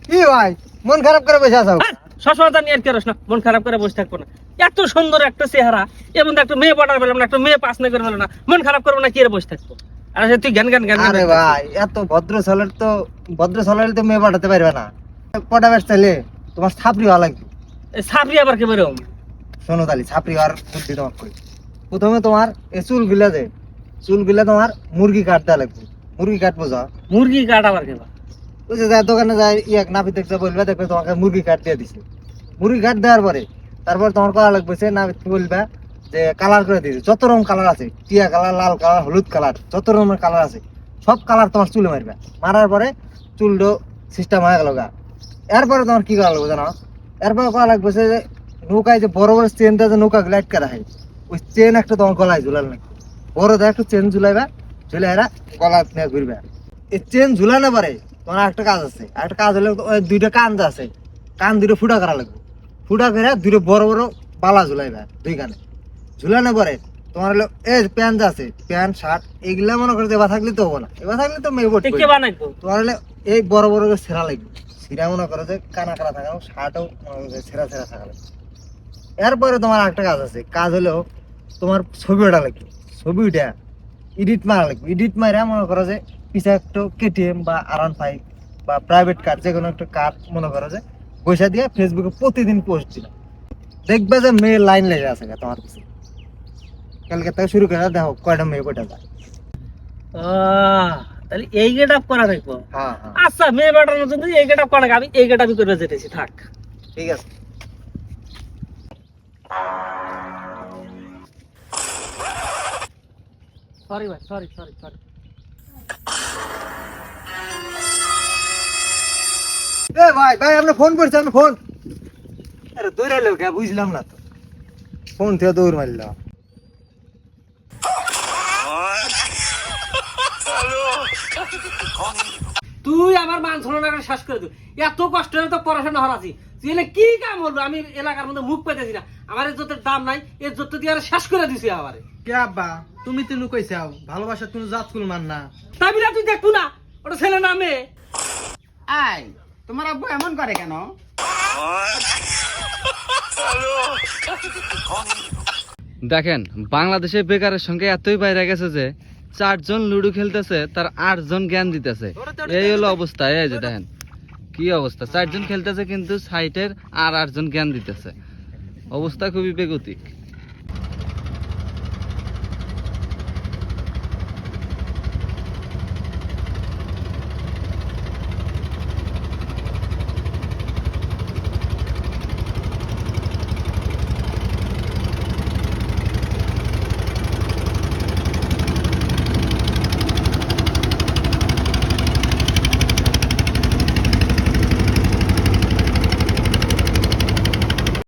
কি ভাই মন খারাপ করে বসে আছো? সবসময় জানি আর কি না, মন খারাপ করে বসে থাকবো না। এত সুন্দর একটা চেহারা, এমন একটা মেয়ে পটার পেলাম না, একটা মেয়ে পাস না করে পেলাম না, মন খারাপ করবো না, কি আর বসে থাকবো? আর তুই জ্ঞান জ্ঞান জ্ঞান আরে ভাই এত ভদ্র ছেলের তো মেয়ে পাঠাতে পারবে না। পটা বেশ চাইলে তোমার ছাপরি হওয়া লাগবে। সাবরি আবার কে বেরোম? শোনো তালি ছাপরি হওয়ার বুদ্ধি তোমার কই। প্রথমে তোমার এই চুলগুলা তোমার মুরগি কাটতে লাগবে। মুরগি কাটবো যা মুরগি কাট আবার কে? ওই যে যায় দোকানে যায় ইয়াক নাপিত দেখতে বলবে, দেখবে তোমাকে মুরগি কাট দিয়ে দিছে। মুরগি কাট দেওয়ার পরে তারপর তোমার করা লাগবে সে নাপিতকে বলবে যে কালার করে দিয়েছে। যত রকম কালার আছে, টিয়া কালার, লাল কালার, হলুদ কালার, যত রকমের কালার আছে সব কালার তোমার চুলে মারবে। মারার পরে চুলটো সিস্টেম হয়ে গেল গা। এরপরে তোমার কি করা লাগবে জানো? এরপরে করা লাগবে যে নৌকায় যে বড় বড় চেনটা যে নৌকা লাইট করা হয়, ওই চেন একটা তোমার গলায় ঝুলানো লাগবে। বড় দেখো একটা চেন ঝুলাইবা, ঝুলে এরা গলা নিয়ে ঘুরবে। এই চেন ঝুলানো পরে তোমার একটা কাজ আছে। একটা কাজ হলে দুইটা কান আছে, কান দুটো ফুটা করা লাগবে। ফুটা করে দুটো বড় বড় বালা ঝুলাইবা দুই কানে। ঝুলানো পরে তোমার হলো এই প্যান্ট আছে, প্যান্ট শার্ট এগুলা মনে করে এবার থাকলে তো হবো না। এবার থাকলে তো মেয়ে বটে কে বানাইবো? তোমার হলে এই বড় বড় করে ছেঁড়া লাগবে। ছিঁড়া মনে করো যে কানা কানা থাকা, শার্টও ছেঁড়া ছেঁড়া থাকা লাগবে। এরপরে তোমার একটা কাজ আছে। কাজ হলো তোমার ছবি ওঠা লাগবে। ছবিটা এডিট মারা লাগবে। এডিট মারা মনে করো যে পিছা একটা কেটিএম বা R15 বা প্রাইভেট কার, যে কোনো একটা কার মনে করো যে পয়সা দিয়ে ফেসবুকে প্রতিদিন পোস্ট দিলাম। দেখবে যে মেয়ে লাইন লেগে আছে তোমার কাছে। কালকে থেকে শুরু করে দেখো কয়টা মেয়ে কয়টা যায়। তাহলে এই গেট আপ করা দেখবো। হ্যাঁ হ্যাঁ আচ্ছা, মেয়ে পাঠানোর জন্য এই গেট আপ করা, আমি এই গেট আপই করে যেতেছি, থাক। ঠিক আছে। সরি ভাই, সরি সরি সরি। এ ভাই ভাই আপনি ফোন করছেন? আপনি ফোন আরে দৌড়াইলো কে বুঝলাম না তো। ফোন থেকে দৌড় মারলাম। তুই আমার মান সম্মান শেষ করে দিল। এত কষ্ট হয়ে তো পড়াশোনা হারাছি, তুই এলে কি কাম বলবো? আমি এলাকার মধ্যে মুখ পেতেছি না, আমার ইজ্জতের দাম নাই, ইজ্জত দিয়ে আর শেষ করে দিছি আমারে। কে আব্বা তুমি তো লুকাইছাও, ভালোবাসার কোনো জাত কুল মান না। তাই বিনা তুই দেখবো না ওটা ছেলে না মেয়ে? আই তোমার আব্বু এমন করে কেন? দেখেন বাংলাদেশে বেকারের সংখ্যা এতই বাইরে গেছে যে 4 জন লুডো খেলতেছে, তার 8 জন জ্ঞান দিতেছে। এই হলো অবস্থা। এই যে দেখেন কি অবস্থা, 4 জন খেলতেছে কিন্তু সাইটের আর 8 জন জ্ঞান দিতেছে। অবস্থা খুবই বেগতিক।